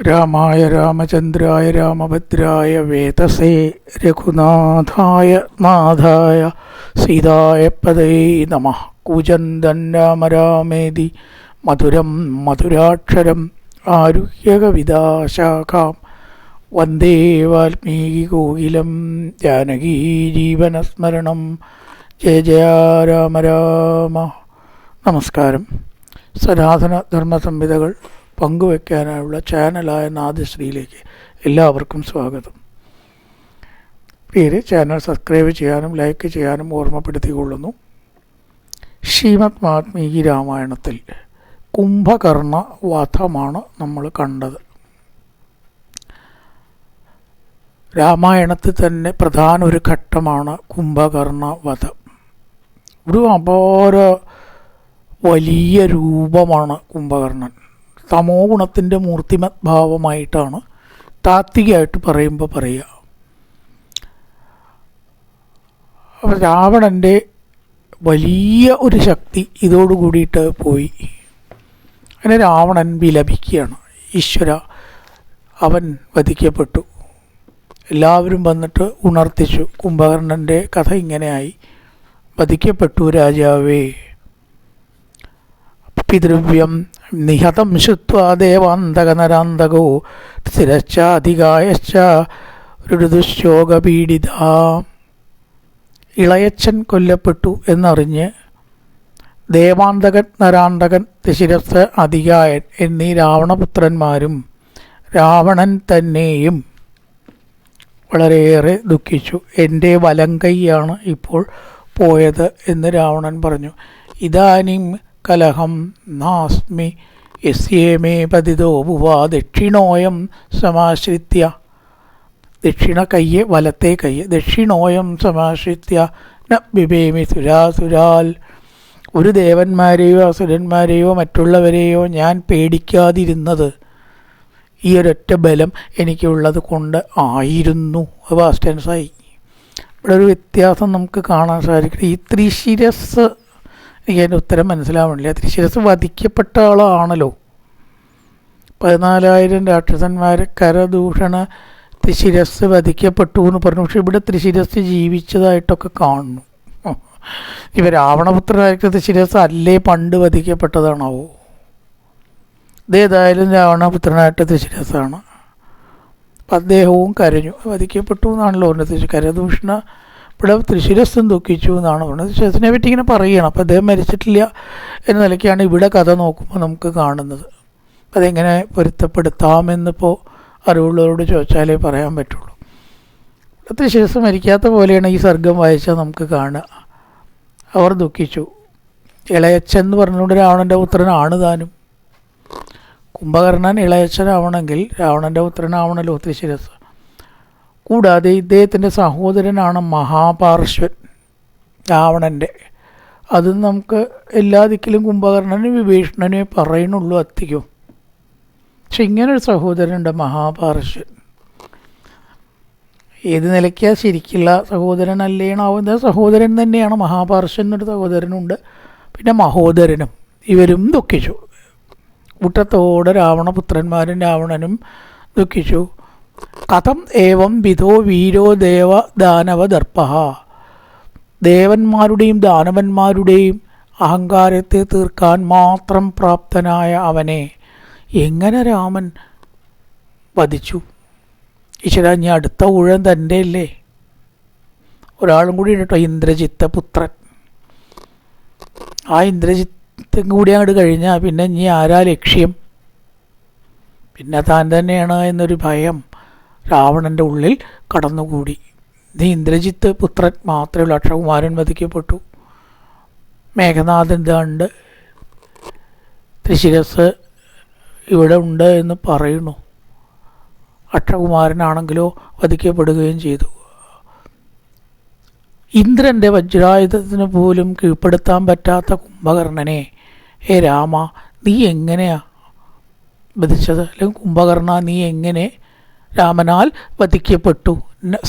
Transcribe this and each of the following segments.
രാമായ രാമചന്ദ്രായ രാമഭദ്രായ വേതസേ രഘുനാഥായ നാഥായ സീതായ പദയേ നമഃ. കൂജന്തൻ രാമ രാമേതി മധുരം മധുരാക്ഷരം ആരുഹ്യകവിതാശാഖാം വന്ദേ വാൽമീകികോകിലം ജാനകീജീവനസ്മരണം. ജയ ജയ രാമ രാമ. നമസ്കാരം. സനാതന ധർമ്മസംഹിതകൾ പങ്കുവയ്ക്കാനുള്ള ചാനലായ നാദശ്രീയിലേക്ക് എല്ലാവർക്കും സ്വാഗതം. ചാനൽ സബ്സ്ക്രൈബ് ചെയ്യാനും ലൈക്ക് ചെയ്യാനും ഓർമ്മപ്പെടുത്തിക്കൊള്ളുന്നു. ശ്രീമദ് വാൽമീകി രാമായണത്തിൽ കുംഭകർണ വധമാണ് നമ്മൾ കണ്ടത്. രാമായണത്തിൽ തന്നെ പ്രധാന ഒരു ഘട്ടമാണ് കുംഭകർണ വധം. ഒരു അപാര വലിയ രൂപമാണ് കുംഭകർണൻ. തമോ ഗുണത്തിൻ്റെ മൂർത്തിമത് ഭാവമായിട്ടാണ് താത്വികമായിട്ട് പറയുക. അപ്പോൾ രാവണൻ്റെ വലിയ ഒരു ശക്തി ഇതോടുകൂടിയിട്ട് പോയി. അങ്ങനെ രാവണൻ വിലപിക്കുകയാണ്. ഈശ്വര, അവൻ വധിക്കപ്പെട്ടു. എല്ലാവരും വന്നിട്ട് ഉണർത്തിച്ചു. കുംഭകർണൻ്റെ കഥ ഇങ്ങനെയായി. വധിക്കപ്പെട്ടു രാജാവേ. പിതൃവ്യം നിഹതം ശ്രുത്വാ ദേവാന്തകനരാന്തകോ സ്ഥിരശ്ചാധികായശ്ച ഋതുശോകപീഡിത. ഇളയച്ചൻ കൊല്ലപ്പെട്ടു എന്നറിഞ്ഞ് ദേവാന്തകൻ, നരാന്തകൻ, തിശിരസ്, അധികായൻ എന്നീ രാവണപുത്രന്മാരും രാവണൻ തന്നെയും വളരെയേറെ ദുഃഖിച്ചു. എൻ്റെ വലങ്കൈയാണ് ഇപ്പോൾ പോയത് എന്ന് രാവണൻ പറഞ്ഞു. ഇതാനും കലഹം നാസ്മി യസ്യേമേ പതിതോ ഭുവാ ദക്ഷിണോയം സമാശ്രിത്യ. ദക്ഷിണ കയ്യെ വലത്തെ കയ്യെ ദക്ഷിണോയം സമാശ്രിത്യ ന ബിബേമി സുരാസുരാൽ. ഒരു ദേവന്മാരെയോ അസുരന്മാരെയോ മറ്റുള്ളവരെയോ ഞാൻ പേടിക്കാതിരുന്നത് ഈ ഒരൊറ്റ ബലം എനിക്കുള്ളത് കൊണ്ട് ആയിരുന്നു. പാസ്റ്റ് ടെൻസായി. ഇവിടെ ഒരു വ്യത്യാസം നമുക്ക് കാണാൻ സാധിക്കും. ഈ ത്രിശിരസ്, എനിക്ക് അതിൻ്റെ ഉത്തരം മനസ്സിലാവണില്ല. ത്രിശിരസ് വധിക്കപ്പെട്ട ആളാണല്ലോ. 14,000 രാക്ഷസന്മാരെ കരദൂഷണ ത്രിശിരസ് വധിക്കപ്പെട്ടു എന്ന് പറഞ്ഞു. പക്ഷെ ഇവിടെ ത്രിശിരസ് ജീവിച്ചതായിട്ടൊക്കെ കാണുന്നു. ഇവ രാവണപുത്രനായിരിക്കും ത്രിശിരസ് അല്ലേ പണ്ട് വധിക്കപ്പെട്ടതാണാവോ? ഇതേതായാലും രാവണപുത്രനായിട്ട് ത്രിശിരസാണ്. അപ്പം അദ്ദേഹവും കരഞ്ഞു. വധിക്കപ്പെട്ടു എന്നാണല്ലോ പറഞ്ഞത്. കരദൂഷണ ഇവിടെ ത്രിശിരസ്സും ദുഃഖിച്ചു എന്നാണ് പറഞ്ഞത്. ത്രിശിരസിനെ പറ്റി ഇങ്ങനെ പറയുകയാണ്. അപ്പോൾ അദ്ദേഹം മരിച്ചിട്ടില്ല എന്ന നിലയ്ക്കാണ് ഇവിടെ കഥ നോക്കുമ്പോൾ നമുക്ക് കാണുന്നത്. അതെങ്ങനെ പൊരുത്തപ്പെടുത്താമെന്നിപ്പോൾ അറിവുള്ളവരോട് ചോദിച്ചാലേ പറയാൻ പറ്റുള്ളൂ. ത്രിശിരസ് മരിക്കാത്ത പോലെയാണ് ഈ സർഗം വായിച്ചാൽ നമുക്ക് കാണുക. അവർ ദുഃഖിച്ചു. ഇളയച്ചൻ എന്ന് പറഞ്ഞുകൊണ്ട് രാവണൻ്റെ പുത്രനാണ് താനും. കുംഭകർണൻ ഇളയച്ചനാവണമെങ്കിൽ രാവണൻ്റെ പുത്രനാവണല്ലോ ത്രിശിരസ്. കൂടാതെ ഇദ്ദേഹത്തിൻ്റെ സഹോദരനാണ് മഹാപാർശ്വൻ രാവണൻ്റെ. അതും നമുക്ക് എല്ലാ ദിക്കിലും കുംഭകർണനും വിഭീഷണനെ പറയുന്നുള്ളൂ അധികം. പക്ഷെ ഇങ്ങനൊരു സഹോദരനുണ്ട് മഹാപാർശ്വൻ. ഏത് നിലയ്ക്കാ ശരിക്കുള്ള സഹോദരനല്ലേണാവുന്ന സഹോദരൻ തന്നെയാണ്. മഹാപാർശ്വൻ എന്നൊരു സഹോദരനുണ്ട്. പിന്നെ മഹോദരനും. ഇവരും ദുഃഖിച്ചു. കൂട്ടത്തോടെ രാവണപുത്രന്മാരും രാവണനും ദുഃഖിച്ചു. കഥം ഏവം വിധോ വീരോ ദേവ ദാനവ ദർപ്പ. ദേവന്മാരുടെയും ദാനവന്മാരുടെയും അഹങ്കാരത്തെ തീർക്കാൻ മാത്രം പ്രാപ്തനായ അവനെ എങ്ങനെ രാമൻ വധിച്ചു? ഈശ്വര, ഇനി അടുത്ത ഊഴം തൻ്റെ അല്ലേ? ഒരാളും കൂടി കേട്ടോ, ഇന്ദ്രജിത്ത പുത്രൻ. ആ ഇന്ദ്രജിത്തും കൂടി അങ്ങോട്ട് കഴിഞ്ഞാൽ പിന്നെ ഇനി ആരാ ലക്ഷ്യം? പിന്നെ താൻ തന്നെയാണ് എന്നൊരു ഭയം രാവണൻ്റെ ഉള്ളിൽ കടന്നുകൂടി. നീ ഇന്ദ്രജിത്ത് പുത്രൻ മാത്രമേ ഉള്ളൂ. അക്ഷകുമാരൻ വധിക്കപ്പെട്ടു. മേഘനാഥൻ ഇതുണ്ട്. ത്രിശിരസ് ഇവിടെ ഉണ്ട് എന്ന് പറയുന്നു. അക്ഷകുമാരനാണെങ്കിലോ വധിക്കപ്പെടുകയും ചെയ്തു. ഇന്ദ്രൻ്റെ വജ്രായുധത്തിന് പോലും കീഴ്പ്പെടുത്താൻ പറ്റാത്ത കുംഭകർണനെ ഹേ രാമ, നീ എങ്ങനെയാ വധിച്ചത്? അല്ലെങ്കിൽ കുംഭകർണ, നീ എങ്ങനെ രാമനാൽ വധിക്കപ്പെട്ടു?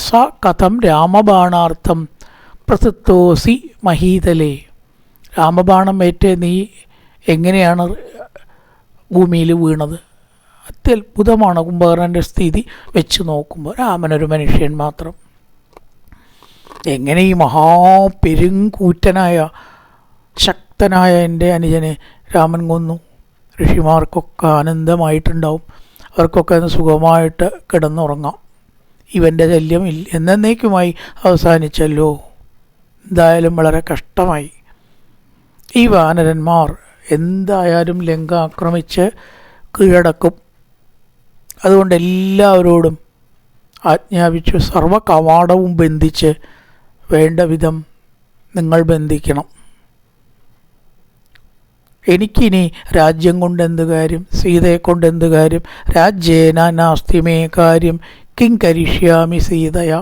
സ കഥം രാമബാണാർത്ഥം പ്രസിദ്ധോസി മഹീതലേ. രാമബാണം ഏറ്റ് നീ എങ്ങനെയാണ് ഭൂമിയിൽ വീണത്? അത്യത്ഭുതമാണ് കുംഭകർണൻ്റെ സ്ഥിതി വെച്ച് നോക്കുമ്പോൾ. രാമനൊരു മനുഷ്യൻ മാത്രം എങ്ങനെ ഈ മഹാപെരുങ്കൂറ്റനായ ശക്തനായ എൻ്റെ അനുജനെ രാമൻ കൊന്നു? ഋഷിമാർക്കൊക്കെ ആനന്ദമായിട്ടുണ്ടാവും, അവർക്കൊക്കെ ഒന്ന് സുഖമായിട്ട് കിടന്നുറങ്ങാം. ഇവൻ്റെ ശല്യം എന്നേക്കുമായി അവസാനിച്ചല്ലോ. എന്തായാലും വളരെ കഷ്ടമായി. ഈ വാനരന്മാർ എന്തായാലും ലങ്ക ആക്രമിച്ച് കീഴടക്കും. അതുകൊണ്ട് എല്ലാവരോടും ആജ്ഞാപിച്ചു, സർവ്വ കവാടവും ബന്ധിച്ച് വേണ്ട വിധം നിങ്ങൾ ബന്ധിക്കണം. എനിക്കിനി രാജ്യം കൊണ്ടെന്ത് കാര്യം, സീതയെ കൊണ്ടെന്ത് കാര്യം? രാജ്യേന നാസ്തി മേ കാര്യം കിം കരിഷ്യാമി സീതയാ.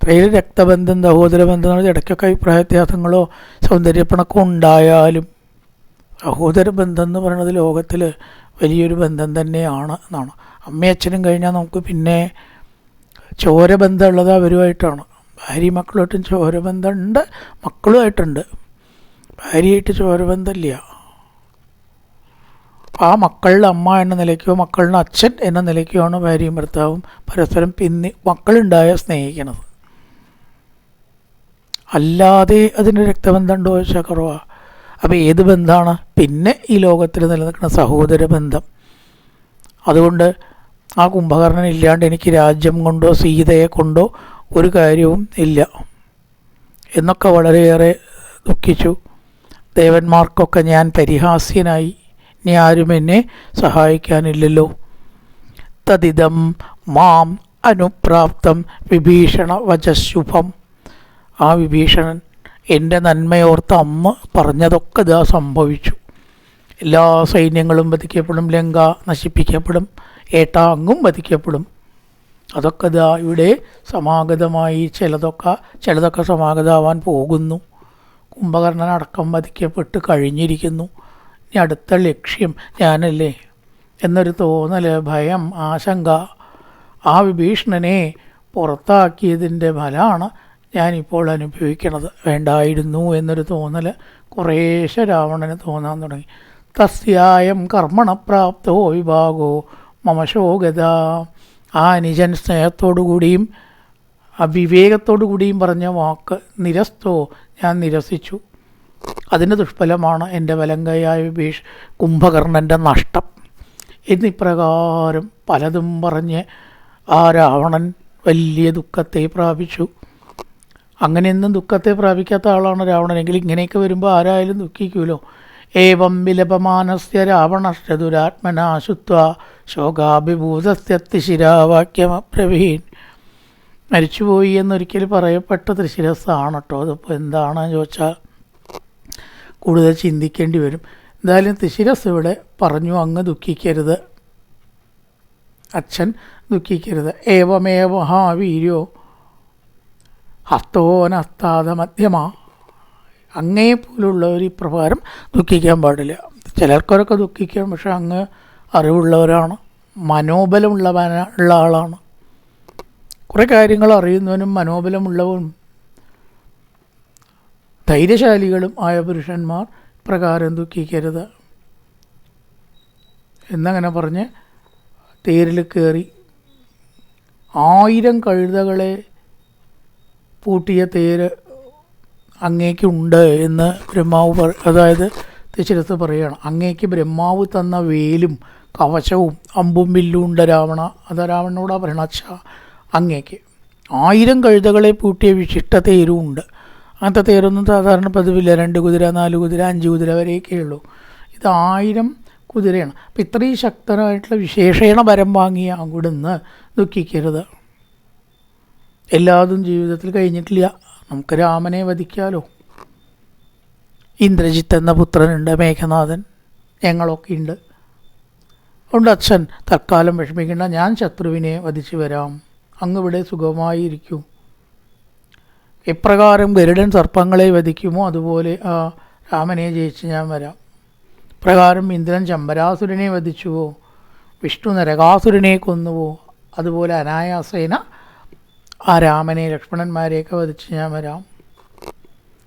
പേര് രക്തബന്ധം, സഹോദരബന്ധം, ഇടയ്ക്കൊക്കെ അഭിപ്രായ വ്യത്യാസങ്ങളോ സൗന്ദര്യപ്പണക്കോ ഉണ്ടായാലും സഹോദരബന്ധം എന്ന് പറയുന്നത് ലോകത്തിൽ വലിയൊരു ബന്ധം തന്നെയാണ് എന്നാണ്. അമ്മയച്ഛനും കഴിഞ്ഞാൽ നമുക്ക് പിന്നെ ചോരബന്ധമുള്ളത് അവരുമായിട്ടാണ്. ഭാര്യ മക്കളുമായിട്ടും ചോരബന്ധമുണ്ട്, മക്കളുമായിട്ടുണ്ട്. ഭാര്യയായിട്ട് ചോരബന്ധമില്ല. ആ മക്കളുടെ അമ്മ എന്ന നിലയ്ക്കോ മക്കളുടെ അച്ഛൻ എന്ന നിലയ്ക്കോ ആണ് ഭാര്യയും ഭർത്താവും പരസ്പരം മക്കളുണ്ടായ സ്നേഹിക്കുന്നത്. അല്ലാതെ അതിന് രക്തബന്ധമുണ്ടോ ചോദിച്ചാൽ കുറവാണ്. അപ്പോൾ ഏത് ബന്ധമാണ് പിന്നെ ഈ ലോകത്തിൽ നിലനിൽക്കുന്ന? സഹോദര ബന്ധം. അതുകൊണ്ട് ആ കുംഭകർണൻ ഇല്ലാണ്ട് എനിക്ക് രാജ്യം കൊണ്ടോ സീതയെ കൊണ്ടോ ഒരു കാര്യവും ഇല്ല എന്നൊക്കെ വളരെയേറെ ദുഃഖിച്ചു. ദേവന്മാർക്കൊക്കെ ഞാൻ പരിഹാസ്യനായി, ഇനി ആരും എന്നെ സഹായിക്കാനില്ലല്ലോ. തദിദം മാം അനുപ്രാപ്തം വിഭീഷണ വചശുഭം. ആ വിഭീഷണൻ എൻ്റെ നന്മയോർത്ത് അമ്മ പറഞ്ഞതൊക്കെ ഇതാ സംഭവിച്ചു. എല്ലാ സൈന്യങ്ങളും വധിക്കപ്പെടും, ലങ്ക നശിപ്പിക്കപ്പെടും, ഏട്ടാങ്ങും വധിക്കപ്പെടും. അതൊക്കെ ഇതാ ഇവിടെ സമാഗതമായി. ചിലതൊക്കെ സമാഗതമാവാൻ പോകുന്നു. കുംഭകർണൻ അടക്കം വധിക്കപ്പെട്ട് കഴിഞ്ഞിരിക്കുന്നു. ഇനി അടുത്ത ലക്ഷ്യം ഞാനല്ലേ എന്നൊരു തോന്നൽ, ഭയം, ആശങ്ക. ആ വിഭീഷണനെ പുറത്താക്കിയതിൻ്റെ ഫലമാണ് ഞാനിപ്പോൾ അനുഭവിക്കണത്. വേണ്ടായിരുന്നു എന്നൊരു തോന്നൽ കുറേശ്ശെ രാവണന് തോന്നാൻ തുടങ്ങി. തസ്യായം കർമ്മണപ്രാപ്തോ വിഭാഗോ മമശോഗത. ആ അനുജൻ സ്നേഹത്തോടുകൂടിയും അവിവേകത്തോടു കൂടിയും പറഞ്ഞ വാക്ക് നിരസ്തോ, ഞാൻ നിരസിച്ചു. അതിന് ദുഷ്ഫലമാണ് എൻ്റെ വലങ്കയായ കുംഭകർണൻ്റെ നഷ്ടം. എന്നിപ്രകാരം പലതും പറഞ്ഞ് ആ രാവണൻ വലിയ ദുഃഖത്തെ പ്രാപിച്ചു. അങ്ങനെയൊന്നും ദുഃഖത്തെ പ്രാപിക്കാത്ത ആളാണ് രാവണനെങ്കിൽ ഇങ്ങനെയൊക്കെ വരുമ്പോൾ ആരായാലും ദുഃഖിക്കുമല്ലോ. ഏവം വിലപമാനസ്യ രാവണശ്ച ദുരാത്മനാ ശുത്വാ ശോകാഭിഭൂതസ്യ തിശിരാവാക്യമബ്രവീൻ. മരിച്ചുപോയി എന്നൊരിക്കൽ പറയപ്പെട്ട ത്രിശിരസ്സാണ് കേട്ടോ. അതിപ്പോൾ എന്താണെന്ന് ചോദിച്ചാൽ കൂടുതൽ ചിന്തിക്കേണ്ടി വരും. എന്തായാലും ത്രിശിരസ് ഇവിടെ പറഞ്ഞു, അങ്ങ് ദുഃഖിക്കരുത്, അച്ഛൻ ദുഃഖിക്കരുത്. ഏവമേവ മഹാവീര്യോ ഹസ്തോനസ്താത മധ്യമാ. അങ്ങേപ്പോലുള്ളവർ ഈ പ്രകാരം ദുഃഖിക്കാൻ പാടില്ല. ചിലർക്കൊക്കെ ദുഃഖിക്കാം, പക്ഷെ അങ്ങ് അറിവുള്ളവരാണ്, മനോബലമുള്ള ആളാണ്. കുറേ കാര്യങ്ങൾ അറിയുന്നവനും മനോബലമുള്ളവനും ധൈര്യശാലികളും ആയ പുരുഷന്മാർ പ്രകാരം ദുഃഖിക്കരുത് എന്നങ്ങനെ പറഞ്ഞ് തേരിൽ കയറി 1000 കഴുതകളെ പൂട്ടിയ തേര് അങ്ങേക്കുണ്ട് എന്ന് ബ്രഹ്മാവ് അതായത് തിരുശിരസ് പറയുകയാണ്. അങ്ങേക്ക് ബ്രഹ്മാവ് തന്ന വേലും കവചവും അമ്പും വില്ലും ഉണ്ട് രാവണ. അത് രാവണനോടാ പറയണ. അങ്ങേക്ക് 1000 കഴുതകളെ പൂട്ടിയ വിശിഷ്ട തേരും ഉണ്ട്. അങ്ങനത്തെ തേരൊന്നും സാധാരണ പതിവില്ല. 2 കുതിര, 4 കുതിര, 5 കുതിര വരെയൊക്കെ ഉള്ളൂ. ഇത് 1000 കുതിരയാണ്. അപ്പം ഇത്രയും ശക്തനായിട്ടുള്ള വിശേഷണ വരം വാങ്ങിയ അവിടുന്ന് ദുഃഖിക്കരുത്. എല്ലാതും ജീവിതത്തിൽ കഴിഞ്ഞിട്ടില്ല. നമുക്ക് രാമനെ വധിക്കാലോ. ഇന്ദ്രജിത്ത് എന്ന പുത്രനുണ്ട്, മേഘനാഥൻ, ഞങ്ങളൊക്കെ ഉണ്ട്. അതുകൊണ്ട് അച്ഛൻ തൽക്കാലം വിഷമിക്കേണ്ട, ഞാൻ ശത്രുവിനെ വധിച്ചു വരാം, അങ്ങിവിടെ സുഖമായിരിക്കൂ. എപ്രകാരം ഗരുഡൻ സർപ്പങ്ങളെ വധിക്കുമോ അതുപോലെ ആ രാമനെ ജയിച്ച് ഞാൻ വരാം. പ്രകാരം ഇന്ദ്രൻ ചമ്പരാസുരനെ വധിച്ചുവോ, വിഷ്ണു നരകാസുരനെ കൊന്നുവോ, അതുപോലെ അനായാസേന ആ രാമനെ ലക്ഷ്മണന്മാരെയൊക്കെ വധിച്ച് ഞാൻ വരാം.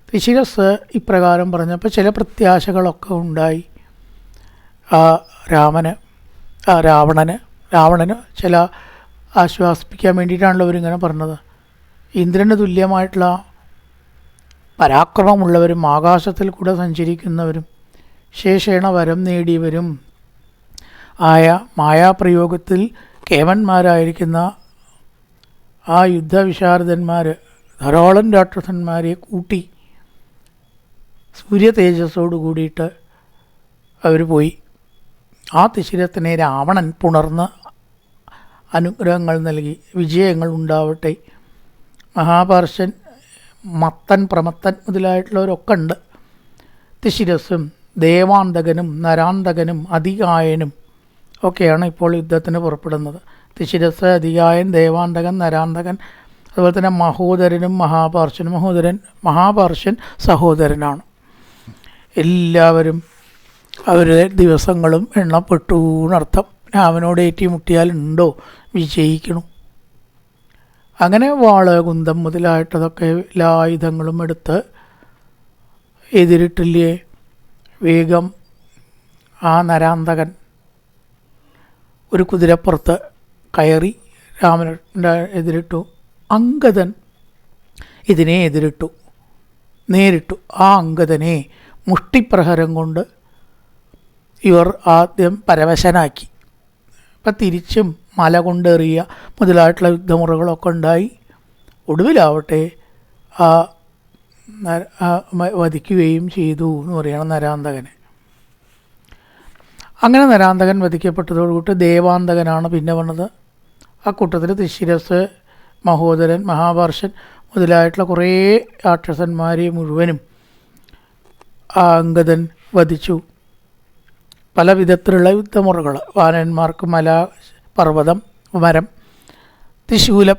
ത്രിശിരസ് ഇപ്രകാരം പറഞ്ഞപ്പോൾ ചില പ്രത്യാശകളൊക്കെ ഉണ്ടായി ആ രാമന്. രാവണന് ചില ആശ്വാസിപ്പിക്കാൻ വേണ്ടിയിട്ടാണല്ലോ അവരിങ്ങനെ പറഞ്ഞത്. ഇന്ദ്രന് തുല്യമായിട്ടുള്ള പരാക്രമമുള്ളവരും ആകാശത്തിൽ കൂടെ സഞ്ചരിക്കുന്നവരും ശേഷേണ വരം നേടിയവരും ആയ മായാപ്രയോഗത്തിൽ കേമന്മാരായിരിക്കുന്ന ആ യുദ്ധവിശാരദന്മാർ ധാരാളം രാക്ഷസന്മാരെ കൂട്ടി സൂര്യ തേജസ്സോട് കൂടിയിട്ട് അവർ പോയി. ആ തിശിരത്തിനെ രാവണൻ പുണർന്ന് അനുഗ്രഹങ്ങൾ നൽകി. വിജയങ്ങൾ ഉണ്ടാവട്ടെ. മഹാപാർശ്വൻ, മത്തൻ, പ്രമത്തൻ മുതലായിട്ടുള്ളവരൊക്കെ ഉണ്ട്. തിശിരസ്സും ദേവാന്തകനും നരാന്തകനും അതികായനും ഒക്കെയാണ് ഇപ്പോൾ യുദ്ധത്തിന് പുറപ്പെടുന്നത്. തിശിരസ്, അതികായൻ, ദേവാന്തകൻ, നരാന്തകൻ, അതുപോലെ തന്നെ മഹോദരനും മഹാപാർശ്വനും. മഹാപാർശ്വൻ സഹോദരനാണ്. എല്ലാവരും അവരുടെ ദിവസങ്ങളും എണ്ണപ്പെട്ടു എന്നർത്ഥം. അവനോട് ഏറ്റുമുട്ടിയാലുണ്ടോ വിജയിക്കണു. അങ്ങനെ വാള്, കുന്തം മുതലായിട്ടതൊക്കെ എല്ലാ ആയുധങ്ങളും എടുത്ത് എതിരിട്ടില്ലേ വേഗം ആ നരാന്തകൻ ഒരു കുതിരപ്പുറത്ത് കയറി രാമൻ്റെ എതിരിട്ടു. അംഗദൻ ഇതിനെ എതിരിട്ടു, നേരിട്ടു. ആ അംഗദനെ മുഷ്ടിപ്രഹരം കൊണ്ട് ഇവർ ആദ്യം പരവശനാക്കി. അപ്പം തിരിച്ചും മല കൊണ്ടെറിയ മുതലായിട്ടുള്ള യുദ്ധമുറകളൊക്കെ ഉണ്ടായി. ഒടുവിലാവട്ടെ വധിക്കുകയും ചെയ്തു എന്ന് പറയണം നരാന്തകനെ. അങ്ങനെ നരാന്തകൻ വധിക്കപ്പെട്ടതോടുകൂടി ദേവാന്തകനാണ് പിന്നെ വന്നത്. ആ കൂട്ടത്തിൽ തിശിരസ്, മഹോദരൻ, മഹാപാർശ്വൻ മുതലായിട്ടുള്ള കുറേ രാക്ഷസന്മാരെ മുഴുവനും ആ അംഗദൻ വധിച്ചു. പല വിധത്തിലുള്ള യുദ്ധമുറകൾ, വാനന്മാർക്ക് മല, പർവ്വതം, മരം, ത്രിശൂലം,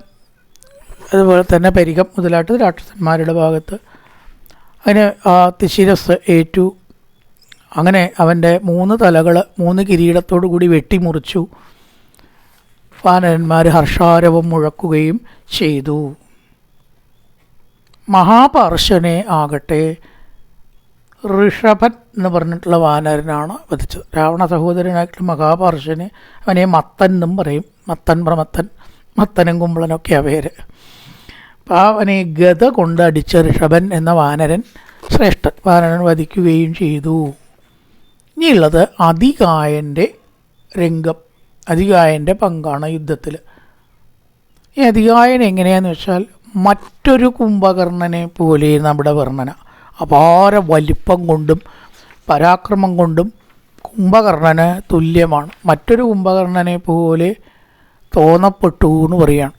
അതുപോലെ തന്നെ പരികം മുതലായിട്ട് രാക്ഷസന്മാരുടെ ഭാഗത്ത്. അങ്ങനെ ആ തിശിരസ് ഏറ്റു. അങ്ങനെ അവൻ്റെ 3 തലകൾ 3 കിരീടത്തോടു കൂടി വെട്ടിമുറിച്ചു. വാനരന്മാർ ഹർഷാരവം മുഴക്കുകയും ചെയ്തു. മഹാപാർശ്വനെ ആകട്ടെ ഋഷഭൻ എന്ന് പറഞ്ഞിട്ടുള്ള വാനരനാണ് വധിച്ചത്. രാവണ സഹോദരനായിട്ടുള്ള മഹാപാർശ്വനെ അവനെ മത്തൻ എന്നും പറയും. മത്തൻ, പ്രമത്തൻ, മത്തനും കുമ്പളനൊക്കെയാണ് പേര്. അപ്പോൾ അവനെ ഗത കൊണ്ട് അടിച്ച ഋഷഭൻ എന്ന വാനരൻ ശ്രേഷ്ഠൻ വാനരൻ വധിക്കുകയും ചെയ്തു. ഇനിയുള്ളത് അതികായൻ്റെ രംഗം. അതികായൻ്റെ പങ്കാണ് യുദ്ധത്തിൽ. ഈ അതികായൻ എങ്ങനെയാണെന്ന് വെച്ചാൽ മറ്റൊരു കുംഭകർണനെ പോലെ നമ്മുടെ വർണ്ണന. അപാര വലിപ്പം കൊണ്ടും പരാക്രമം കൊണ്ടും കുംഭകർണന് തുല്യമാണ്. മറ്റൊരു കുംഭകർണനെ പോലെ തോന്നപ്പെട്ടു എന്ന് പറയുകയാണ്.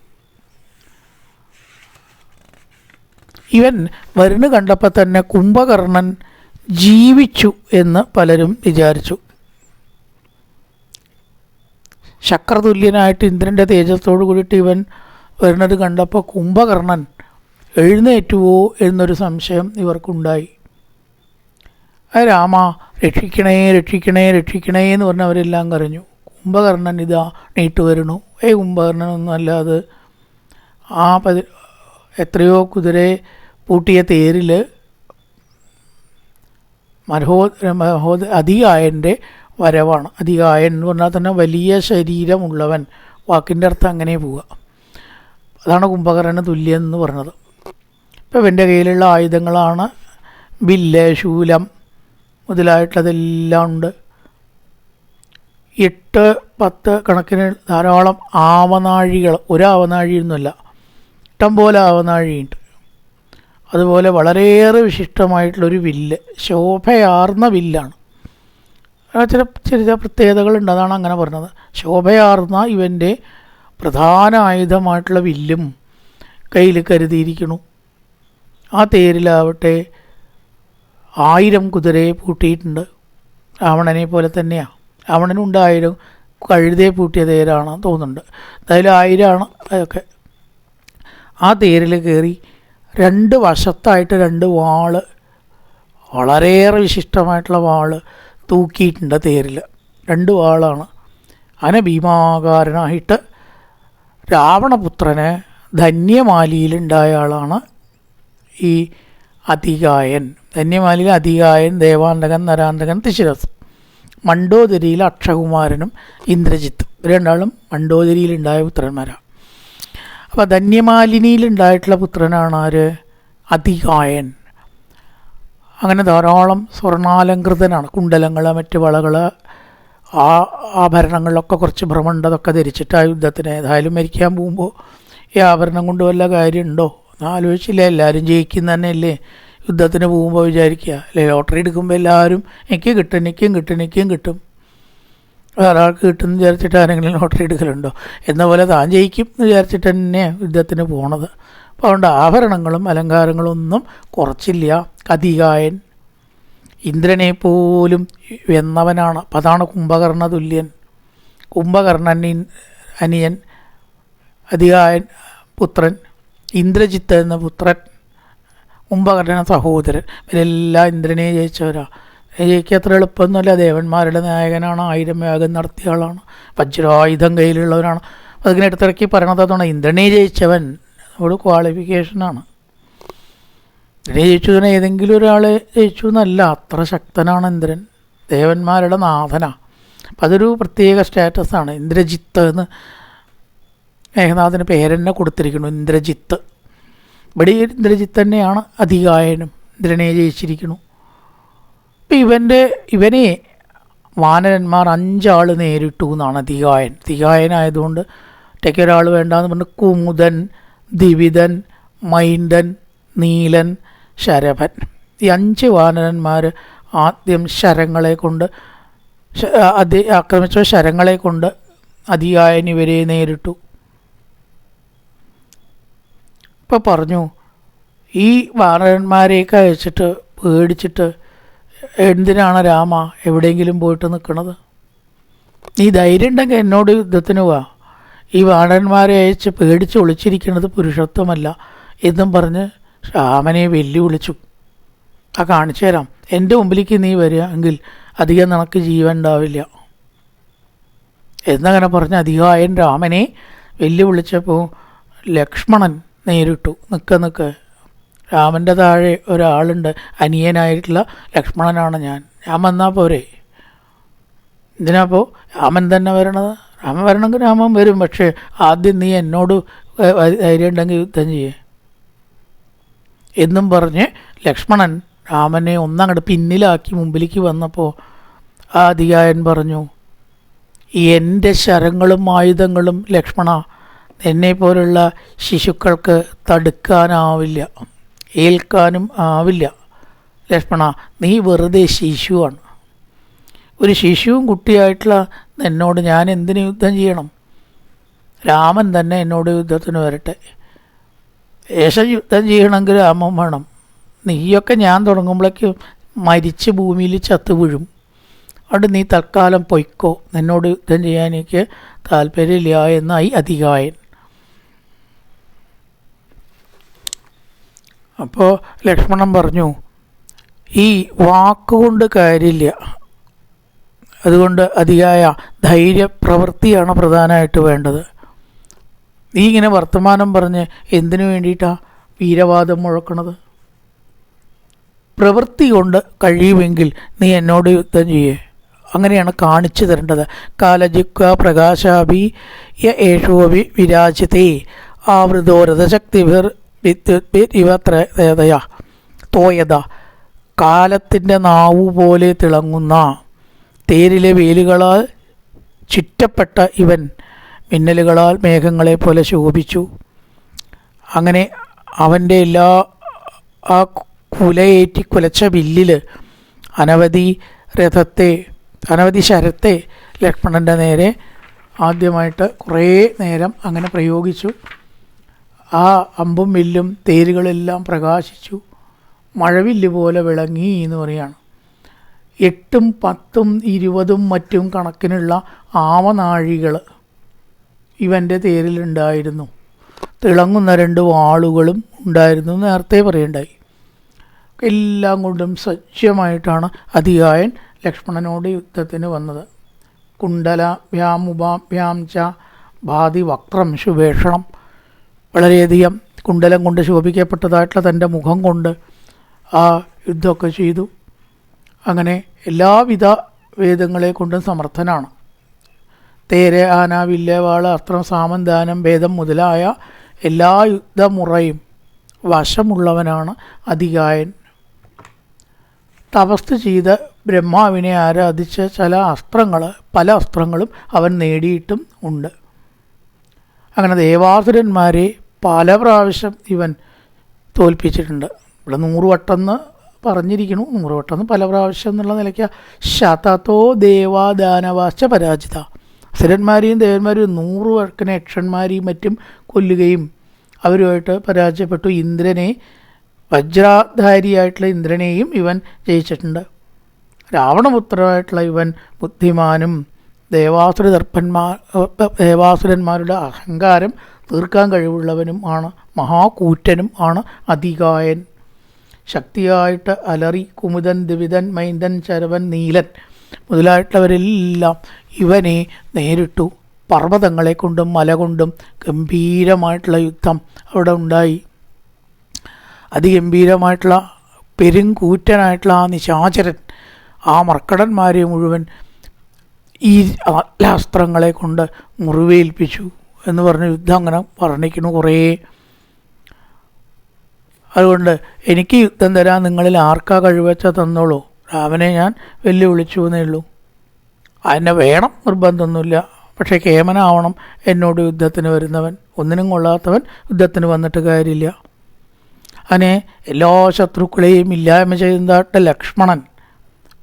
ഇവൻ വരുണ് കണ്ടപ്പോൾ തന്നെ കുംഭകർണൻ ജീവിച്ചു എന്ന് പലരും വിചാരിച്ചു. ശക്രതുല്യനായിട്ട് ഇന്ദ്രൻ്റെ തേജസ്സോട് കൂടിയിട്ട് ഇവൻ വരുന്നത് കണ്ടപ്പോൾ കുംഭകർണൻ എഴുന്നേറ്റുവോ എന്നൊരു സംശയം ഇവർക്കുണ്ടായി. രാമ രക്ഷിക്കണേ രക്ഷിക്കണേ രക്ഷിക്കണേ എന്ന് പറഞ്ഞവരെല്ലാം കരഞ്ഞു. കുംഭകർണൻ ഇതാ നീട്ടു വരണു. കുംഭകർണനൊന്നും അല്ലാതെ ആ എത്രയോ കുതിരയെ പൂട്ടിയ തേരിൽ അതികായൻ്റെ വരവാണ്. അതികായൻ എന്ന് പറഞ്ഞാൽ തന്നെ വലിയ ശരീരമുള്ളവൻ. വാക്കിൻ്റെ അർത്ഥം അങ്ങനെ പോവുക. അതാണ് കുംഭകർണന് തുല്യം എന്ന് പറഞ്ഞത്. ഇപ്പോൾ ഇവൻ്റെ കയ്യിലുള്ള ആയുധങ്ങളാണ് വില്ല്, ശൂലം മുതലായിട്ടുള്ളതെല്ലാം ഉണ്ട്. 8-10 കണക്കിന് ധാരാളം ആവനാഴികൾ. ഒരു ആവനാഴിയൊന്നുമല്ല, ഇഷ്ടം പോലെ ആവനാഴിയുണ്ട്. അതുപോലെ വളരെയേറെ വിശിഷ്ടമായിട്ടുള്ളൊരു വില്ല്, ശോഭയാർന്ന വില്ലാണ്. ചില പ്രത്യേകതകളുണ്ട്, അതാണ് അങ്ങനെ പറഞ്ഞത്. ശോഭയാർന്ന ഇവൻ്റെ പ്രധാന ആയുധമായിട്ടുള്ള വില്ലും കയ്യിൽ കരുതിയിരിക്കണു. ആ തേരിലാവട്ടെ 1000 കുതിരയെ പൂട്ടിയിട്ടുണ്ട്. രാവണനെ പോലെ തന്നെയാണ്. രാവണനുണ്ട് 1000 കഴുതയെ പൂട്ടിയ തേരാണ് തോന്നുന്നുണ്ട്. എന്തായാലും 1000 അതൊക്കെ. ആ തേരിൽ കയറി 2 വശത്തായിട്ട് 2 വാള്, വളരെയേറെ വിശിഷ്ടമായിട്ടുള്ള വാള് തൂക്കിയിട്ടുണ്ട് തേരിൽ. 2 വാളാണ്. അങ്ങനെ ഭീമാകാരനായിട്ട് രാവണപുത്രന് ധന്യമാലിയിലുണ്ടായ ആളാണ് ഈ അതികായൻ. ധന്യമാലിയിൽ അതികായൻ, ദേവാന്തകൻ, നരാന്തകൻ, തിശിരസ് മണ്ഡോദരിയിലെ അക്ഷകുമാരനും ഇന്ദ്രജിത്തും. രണ്ടാളും മണ്ഡോദരിയിലുണ്ടായ പുത്രന്മാരാണ്. അപ്പോൾ ധന്യമാലിനിയിലുണ്ടായിട്ടുള്ള പുത്രനാണ് ആര്? അതികായൻ. അങ്ങനെ ധാരാളം സ്വർണ്ണാലങ്കൃതനാണ്. കുണ്ടലങ്ങൾ, മറ്റ് വളകൾ, ആഭരണങ്ങളിലൊക്കെ കുറച്ച് ഭ്രമണ്ടതൊക്കെ ധരിച്ചിട്ട് ആ യുദ്ധത്തിന് ഏതായാലും മരിക്കാൻ പോകുമ്പോൾ ഈ ആഭരണം കൊണ്ട് വല്ല കാര്യമുണ്ടോ എന്ന് ആലോചിച്ചില്ല. എല്ലാവരും ജയിക്കുന്ന തന്നെയല്ലേ യുദ്ധത്തിന് പോകുമ്പോൾ വിചാരിക്കുക അല്ലേ. ലോട്ടറി എടുക്കുമ്പോൾ എല്ലാവരും എനിക്കും കിട്ടും, എനിക്കും കിട്ടും, ഒരാൾക്ക് കിട്ടുമെന്ന് വിചാരിച്ചിട്ട് ആരെങ്കിലും ലോട്ടറി എടുക്കലുണ്ടോ? എന്ന പോലെ താൻ ജയിക്കും എന്ന് വിചാരിച്ചിട്ട് തന്നെ യുദ്ധത്തിന് പോണത്. അപ്പോൾ അതുകൊണ്ട് ആഭരണങ്ങളും അലങ്കാരങ്ങളും ഒന്നും കുറച്ചില്ല. അതികായൻ ഇന്ദ്രനെ പോലും വെന്നവനാണ്. അപ്പം അതാണ് കുംഭകർണ തുല്യൻ. കുംഭകർണൻ അനിയൻ, അതികായൻ പുത്രൻ, ഇന്ദ്രജിത്ത് എന്ന പുത്രൻ, കുംഭകർണ സഹോദരൻ. ഇവരെല്ലാം ഇന്ദ്രനെ ജയിച്ചവരാ. ജയിക്കുക അത്ര എളുപ്പമൊന്നുമല്ല. ദേവന്മാരുടെ നായകനാണ്, 1000 യാഗം നടത്തിയ ആളാണ്, വജ്രായുധം കയ്യിലുള്ളവരാണ്. അതിങ്ങനെ ഇടത്തിറക്കി പറയണത് അതുകൊണ്ട് ഇന്ദ്രനെ ജയിച്ചവൻ ഒരു ക്വാളിഫിക്കേഷനാണ്. ഇന്ദ്രനെ ജയിച്ചു തന്നെ ഏതെങ്കിലും ഒരാൾ ജയിച്ചു എന്നല്ല, അത്ര ശക്തനാണ് ഇന്ദ്രൻ. ദേവന്മാരുടെ നാഥനാണ്. അപ്പം അതൊരു പ്രത്യേക സ്റ്റാറ്റസാണ്. ഇന്ദ്രജിത്ത് എന്ന് മേഘനാഥന് പേരെന്നെ കൊടുത്തിരിക്കുന്നു, ഇന്ദ്രജിത്ത്. ഇവിടെ ഇന്ദ്രജിത്ത് തന്നെയാണ് അതികായനും. ഇന്ദ്രനെ ജയിച്ചിരിക്കുന്നു. അപ്പം ഇവനെ വാനരന്മാർ 5 ആൾ നേരിട്ടു എന്നാണ് അതികായൻ. അതികായനായതുകൊണ്ട് ഒറ്റയ്ക്ക് ഒരാൾ വേണ്ടാന്ന് പറഞ്ഞ് കുമുദൻ, ദിവിതൻ, മൈന്ദൻ, നീലൻ, ശരഭൻ, ഈ 5 വാനരന്മാർ ആദ്യം ശരങ്ങളെ കൊണ്ട് ആക്രമിച്ച ശരങ്ങളെ കൊണ്ട് അതികായൻ ഇവരെ നേരിട്ടു. ഇപ്പോൾ പറഞ്ഞു, ഈ വാനരന്മാരെയൊക്കെ അയച്ചിട്ട് പേടിച്ചിട്ട് എന്തിനാണ് രാമ എവിടെയെങ്കിലും പോയിട്ട് നിൽക്കണത്? നീ ധൈര്യം ഉണ്ടെങ്കിൽ എന്നോട് യുദ്ധത്തിന് പോവാ. ഈ വാനരന്മാരെ അയച്ച് പേടിച്ച് ഒളിച്ചിരിക്കുന്നത് പുരുഷത്വമല്ല എന്നും പറഞ്ഞ് രാമനെ വെല്ലുവിളിച്ചു. കാണിച്ചു തരാം, എൻ്റെ മുമ്പിലേക്ക് നീ വരിക എങ്കിൽ അധികം നിനക്ക് ജീവൻ ഉണ്ടാവില്ല എന്നങ്ങനെ പറഞ്ഞ് അതികായൻ രാമനെ വെല്ലുവിളിച്ചപ്പോൾ ലക്ഷ്മണൻ നേരിട്ടു. നിൽക്ക്, രാമൻ്റെ താഴെ ഒരാളുണ്ട്, അനിയനായിട്ടുള്ള ലക്ഷ്മണനാണ് ഞാൻ വന്നാൽ പോരെ? എന്തിനാപ്പോൾ രാമൻ തന്നെ വരണത്? രാമൻ വരണമെങ്കിൽ രാമൻ വരും, പക്ഷേ ആദ്യം നീ എന്നോട് ധൈര്യം ഉണ്ടെങ്കിൽ യുദ്ധം ചെയ്യേ എന്നും പറഞ്ഞ് ലക്ഷ്മണൻ രാമനെ ഒന്നങ്ങോട്ട് പിന്നിലാക്കി മുമ്പിലേക്ക് വന്നപ്പോൾ ആ അതികായൻ പറഞ്ഞു, എൻ്റെ ശരങ്ങളും ആയുധങ്ങളും ലക്ഷ്മണ എന്നെപ്പോലുള്ള ശിശുക്കൾക്ക് തടുക്കാനാവില്ല, ഏൽക്കാനും ആവില്ല. ലക്ഷ്മണ, നീ വെറുതെ ശിശുവാണ്. ഒരു ശിശുവും കുട്ടിയായിട്ടുള്ള എന്നോട് ഞാൻ എന്തിന് യുദ്ധം ചെയ്യണം? രാമൻ തന്നെ എന്നോട് യുദ്ധത്തിന് വരട്ടെ. യേശം യുദ്ധം ചെയ്യണമെങ്കിൽ രാമൻ വേണം. നീയൊക്കെ ഞാൻ തുടങ്ങുമ്പോഴേക്കും മരിച്ച് ഭൂമിയിൽ ചത്തു വീഴും. അതുകൊണ്ട് നീ തൽക്കാലം പൊയ്ക്കോ, നിന്നോട് യുദ്ധം ചെയ്യാൻ എനിക്ക് താല്പര്യമില്ല എന്നായി അതികായൻ. അപ്പോൾ ലക്ഷ്മണൻ പറഞ്ഞു, ഈ വാക്കുകൊണ്ട് കാര്യമില്ല, അതുകൊണ്ട് അതിയായ ധൈര്യപ്രവൃത്തിയാണ് പ്രധാനമായിട്ട് വേണ്ടത്. നീ ഇങ്ങനെ വർത്തമാനം പറഞ്ഞ് എന്തിനു വേണ്ടിയിട്ടാണ് വീരവാദം മുഴക്കണത്? പ്രവൃത്തി കൊണ്ട് കഴിയുമെങ്കിൽ നീ എന്നോട് യുദ്ധം ചെയ്യേ. അങ്ങനെയാണ് കാണിച്ചു തരേണ്ടത്. കാലജിക്വ പ്രകാശാഭി യേശോഭി വിരാജിതേ ആവൃതോ രഥശക്തിഭിർ ഇവത്രതയ തോയത. കാലത്തിൻ്റെ നാവു പോലെ തിളങ്ങുന്ന തേരിലെ വേലുകളാൽ ചുറ്റപ്പെട്ട ഇവൻ മിന്നലുകളാൽ മേഘങ്ങളെ പോലെ ശോഭിച്ചു. അങ്ങനെ അവൻ്റെ എല്ലാ ആ കുലയേറ്റി കുലച്ച വില്ലിൽ അനവധി ശരത്തെ ലക്ഷ്മണൻ്റെ നേരെ ആദ്യമായിട്ട് കുറേ നേരം അങ്ങനെ പ്രയോഗിച്ചു. ആ അമ്പും വില്ലും തേരുകളെല്ലാം പ്രകാശിച്ചു, മഴവില്ല് പോലെ വിളങ്ങി എന്ന് പറയാണ്. 8, 10, 20 മറ്റും കണക്കിനുള്ള ആവനാഴികൾ ഇവൻ്റെ തേരിലുണ്ടായിരുന്നു. തിളങ്ങുന്ന 2 വാളുകളും ഉണ്ടായിരുന്നു നേരത്തെ പറയണ്ടായി. എല്ലാം കൊണ്ടും സജ്ജമായിട്ടാണ് അതികായൻ ലക്ഷ്മണനോട് യുദ്ധത്തിന് വന്നത്. കുണ്ടല വ്യാമുപാഭ്യാം ച ഭാതി വക്രം ശുഭേഷണം. വളരെയധികം കുണ്ടലം കൊണ്ട് ശോഭിക്കപ്പെട്ടതായിട്ടുള്ള തൻ്റെ മുഖം കൊണ്ട് ആ യുദ്ധമൊക്കെ ചെയ്തു. അങ്ങനെ എല്ലാവിധ വേദങ്ങളെ കൊണ്ടും സമർത്ഥനാണ്. തേര്, ആന, വില്ല്, വാള്, അസ്ത്രം, സാമം, ദാനം, ഭേദം മുതലായ എല്ലാ യുദ്ധമുറയും വശമുള്ളവനാണ് അതികായൻ. തപസ് ചെയ്ത് ബ്രഹ്മാവിനെ ആരാധിച്ച് പല അസ്ത്രങ്ങളും അവൻ നേടിയിട്ടും ഉണ്ട്. അങ്ങനെ ദേവാസുരന്മാരെ പല പ്രാവശ്യം ഇവൻ തോൽപ്പിച്ചിട്ടുണ്ട്. ഇവിടെ 100 വട്ടമെന്ന് പറഞ്ഞിരിക്കുന്നു. 100 വട്ടം പല പ്രാവശ്യം എന്നുള്ള നിലയ്ക്ക് ശതതോ ദേവാദാനവാശ്ച പരാജിത. അസുരന്മാരെയും ദേവന്മാരെയും 100 കണക്കിന് യക്ഷന്മാരെയും മറ്റും കൊല്ലുകയും അവരുമായിട്ട് പരാജയപ്പെട്ടു. ഇന്ദ്രനെ, വജ്രാധാരിയായിട്ടുള്ള ഇന്ദ്രനെയും ഇവൻ ജയിച്ചിട്ടുണ്ട്. രാവണപുത്രനായിട്ടുള്ള ഇവൻ ബുദ്ധിമാനും ദേവാസുരന്മാരുടെ അഹങ്കാരം തീർക്കാൻ കഴിവുള്ളവനും ആണ്. മഹാകൂറ്റനും ആണ് അതികായൻ. ശക്തിയായിട്ട് അലറി, കുമുദൻ, ദ്വിവിധൻ, മൈന്ദൻ, ചരവൻ, നീലൻ മുതലായിട്ടുള്ളവരെല്ലാം ഇവനെ നേരിട്ടു. പർവ്വതങ്ങളെ കൊണ്ടും മല കൊണ്ടും ഗംഭീരമായിട്ടുള്ള യുദ്ധം അവിടെ ഉണ്ടായി. അതിഗംഭീരമായിട്ടുള്ള പെരുങ്കൂറ്റനായിട്ടുള്ള ആ നിശാചരൻ ആ മർക്കടന്മാരെ മുഴുവൻ ഈ അസ്ത്രങ്ങളെ കൊണ്ട് മുറിവേൽപ്പിച്ചു എന്ന് പറഞ്ഞ് യുദ്ധം അങ്ങനെ വർണ്ണിക്കുന്നു കുറേ. അതുകൊണ്ട് എനിക്ക് യുദ്ധം തരാൻ നിങ്ങളിൽ ആർക്കാ കഴിവെച്ചാൽ തന്നോളൂ, രാമനെ ഞാൻ വെല്ലുവിളിച്ചു എന്നേ ഉള്ളൂ. അതിനെ വേണം നിർബന്ധമൊന്നുമില്ല. പക്ഷേ കേമനാവണം എന്നോട് യുദ്ധത്തിന് വരുന്നവൻ. ഒന്നിനും കൊള്ളാത്തവൻ യുദ്ധത്തിന് വന്നിട്ട് കാര്യമില്ല. അങ്ങനെ എല്ലാ ശത്രുക്കളെയും ഇല്ലായ്മ ചെയ്യുന്നതായിട്ട് ലക്ഷ്മണൻ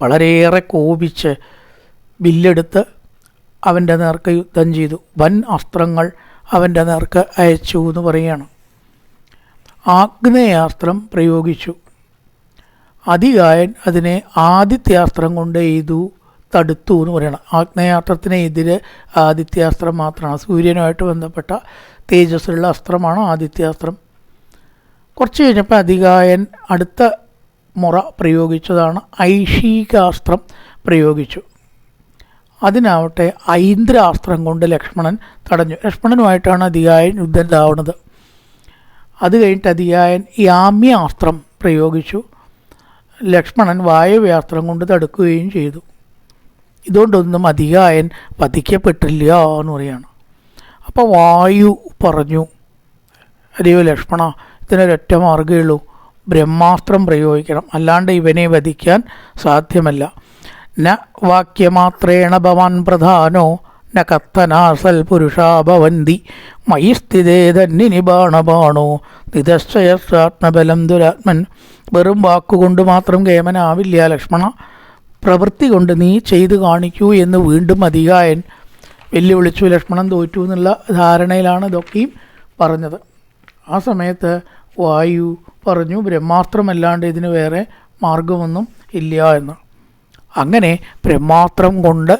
വളരെയേറെ കോപിച്ച് ബില്ലെടുത്ത് അവൻ്റെ നേർക്ക് യുദ്ധം ചെയ്തു. വൻ അസ്ത്രങ്ങൾ അവൻ്റെ നേർക്ക് അയച്ചു എന്ന് പറയുകയാണ്. ആഗ്നേയാസ്ത്രം പ്രയോഗിച്ചു. അതികായൻ അതിനെ ആദിത്യാസ്ത്രം കൊണ്ട് എയ്തു തടുത്തു എന്ന് പറയണം. ആഗ്നേയാസ്ത്രത്തിന് എതിരെ ആദിത്യാസ്ത്രം മാത്രമാണ്. സൂര്യനുമായിട്ട് ബന്ധപ്പെട്ട തേജസ്സുള്ള അസ്ത്രമാണ് ആദിത്യാസ്ത്രം. കുറച്ച് കഴിഞ്ഞപ്പോൾ അതികായൻ അടുത്ത മുറ പ്രയോഗിച്ചതാണ് ഐഷീകാസ്ത്രം പ്രയോഗിച്ചു. അതിനാവട്ടെ ഐന്ദ്രാസ്ത്രം കൊണ്ട് ലക്ഷ്മണൻ തടഞ്ഞു. ലക്ഷ്മണനുമായിട്ടാണ് അതികായൻ യുദ്ധം ഉണ്ടാവുന്നത്. അത് കഴിഞ്ഞിട്ട് അതികായൻ യാമ്യാസ്ത്രം പ്രയോഗിച്ചു. ലക്ഷ്മണൻ വായവ്യാസ്ത്രം കൊണ്ട് തടുക്കുകയും ചെയ്തു. ഇതുകൊണ്ടൊന്നും അതികായൻ വധിക്കപ്പെട്ടില്ല എന്ന് പറയുകയാണ്. അപ്പോൾ വായു പറഞ്ഞു, അല്ലയോ ലക്ഷ്മണ, ഇതിനൊരൊറ്റ മാർഗ്ഗമേ ഉള്ളൂ, ബ്രഹ്മാസ്ത്രം പ്രയോഗിക്കണം, അല്ലാണ്ട് ഇവനെ വധിക്കാൻ സാധ്യമല്ല. ന വാക്യമാത്രേണ ഭവാൻ പ്രധാനോ ന കത്തനാസൽ പുരുഷാ ഭവന്തി മയി സ്ഥിതേ ധന്യനി ബാണബാണോ നിതശ്ചയാത്മബലം ദുരാത്മൻ. വെറും വാക്കുകൊണ്ട് മാത്രം കേമനാവില്ല ലക്ഷ്മണ, പ്രവൃത്തി കൊണ്ട് നീ ചെയ്തു കാണിക്കൂ എന്ന് വീണ്ടും അതികായൻ വെല്ലുവിളിച്ചു. ലക്ഷ്മണൻ തോറ്റു എന്നുള്ള ധാരണയിലാണ് ഇതൊക്കെയും പറഞ്ഞത്. ആ സമയത്ത് വായു പറഞ്ഞു, ബ്രഹ്മാസ്ത്രമല്ലാണ്ട് ഇതിന് വേറെ മാർഗമൊന്നും ഇല്ല എന്ന്. അങ്ങനെ ബ്രഹ്മാസ്ത്രം കൊണ്ട്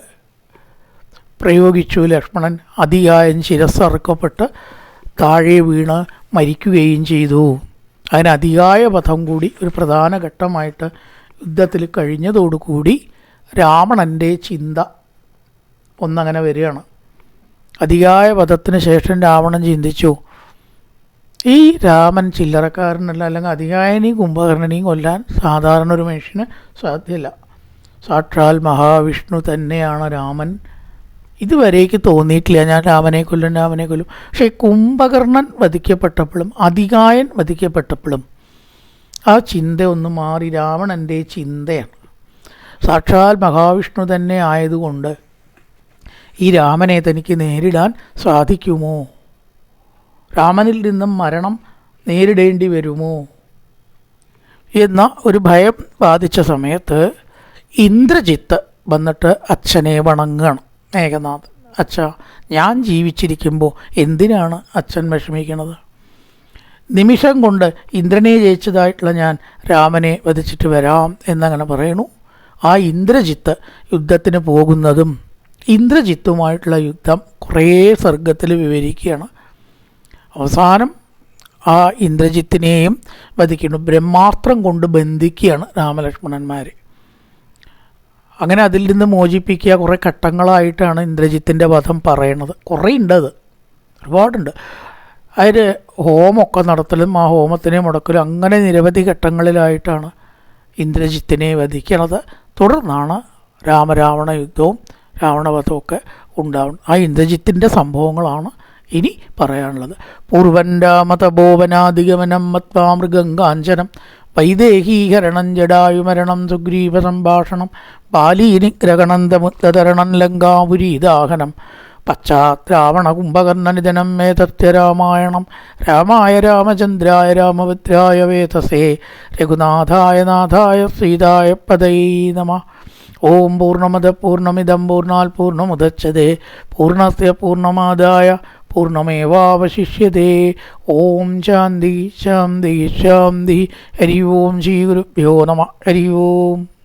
പ്രയോഗിച്ചു ലക്ഷ്മണൻ. അതികായൻ ശിരസ്സറുക്കപ്പെട്ട് താഴെ വീണ് മരിക്കുകയും ചെയ്തു. അതിന് അതികായ വധം കൂടി ഒരു പ്രധാന ഘട്ടമായിട്ട് യുദ്ധത്തിൽ കഴിഞ്ഞതോടുകൂടി രാവണൻ്റെ ചിന്ത ഒന്നങ്ങനെ വരികയാണ്. അതികായ വധത്തിന് ശേഷം രാവണൻ ചിന്തിച്ചു, ഈ രാമൻ ചില്ലറക്കാരനല്ല, അല്ലെങ്കിൽ അതികായനെയും കുംഭകർണനെയും കൊല്ലാൻ സാധാരണ ഒരു മനുഷ്യന് സാധ്യമല്ല. സാക്ഷാൽ മഹാവിഷ്ണു തന്നെയാണ് രാമൻ. ഇതുവരേക്ക് തോന്നിയിട്ടില്ല ഞാൻ രാമനെ കൊല്ലും. പക്ഷേ കുംഭകർണൻ വധിക്കപ്പെട്ടപ്പോഴും അതികായൻ വധിക്കപ്പെട്ടപ്പോഴും ആ ചിന്ത ഒന്ന് മാറി. രാവണൻ്റെ ചിന്തയാണ് സാക്ഷാൽ മഹാവിഷ്ണു തന്നെ ആയതുകൊണ്ട് ഈ രാമനെ തനിക്ക് നേരിടാൻ സാധിക്കുമോ, രാമനിൽ നിന്നും മരണം നേരിടേണ്ടി വരുമോ എന്ന ഒരു ഭയം ബാധിച്ച സമയത്ത് ഇന്ദ്രജിത്ത് വന്നിട്ട് അച്ഛനെ വണങ്ങുകയാണ്. മേഘനാഥൻ, അച്ഛ, ഞാൻ ജീവിച്ചിരിക്കുമ്പോൾ എന്തിനാണ് അച്ഛൻ വിഷമിക്കുന്നത്? നിമിഷം കൊണ്ട് ഇന്ദ്രനെ ജയിച്ചതായിട്ടുള്ള ഞാൻ രാമനെ വധിച്ചിട്ട് വരാം എന്നങ്ങനെ പറയണു. ആ ഇന്ദ്രജിത്ത് യുദ്ധത്തിന് പോകുന്നതും ഇന്ദ്രജിത്തുമായിട്ടുള്ള യുദ്ധം കുറേ സർഗത്തിൽ വിവരിക്കുകയാണ്. അവസാനം ആ ഇന്ദ്രജിത്തിനെയും വധിക്കുന്നു. ബ്രഹ്മാസ്ത്രം കൊണ്ട് ബന്ധിക്കുകയാണ് രാമലക്ഷ്മണന്മാരെ. അങ്ങനെ അതിൽ നിന്ന് മോചിപ്പിക്കുക. കുറേ ഘട്ടങ്ങളായിട്ടാണ് ഇന്ദ്രജിത്തിൻ്റെ വധം പറയണത്. കുറേ ഉണ്ട്, അത് ഒരുപാടുണ്ട്. അതിൽ ഹോമമൊക്കെ നടത്തലും ആ ഹോമത്തിനെ മുടക്കലും അങ്ങനെ നിരവധി ഘട്ടങ്ങളിലായിട്ടാണ് ഇന്ദ്രജിത്തിനെ വധിക്കണത്. തുടർന്നാണ് രാമരാവണ യുദ്ധവും രാവണവധമൊക്കെ ഉണ്ടാവും. ആ ഇന്ദ്രജിത്തിൻ്റെ സംഭവങ്ങളാണ് ഇനി പറയാനുള്ളത്. പൂർവൻ രാമതപോവനാധിഗമനം മത്വാ മൃഗങ്കാഞ്ചനം വൈദേഹീകരണം ജടായുമരണം സുഗ്രീവ സംഭാഷണം ബാലീനിഗ്രഹണന്തമുത്തരണം ലങ്കാപുരീദാഹനം പശ്ചാത് രാവണ കുംഭകർണനിധനം മേതത്യ രാമായണം രാമായ രാമചന്ദ്രായ രാമഭദ്രായ വേതസേ രഘുനാഥായ നാഥായ സീതായ പദൈ നമഃ. ഓം പൂർണ്ണമദ പൂർണ്ണമിദം പൂർണ്ണാൽ പൂർണ്ണമുദച്യതേ പൂർണ്ണസ്യ പൂർണ്ണമാദായ പൂർണ്ണമേവാവശിഷ്യതേ. ഓം ശാന്തി ശാന്തി ശാന്തി. ഹരി ഓം ശ്രീ ഗുരുഭ്യോ നമഃ. ഹരി ഓം.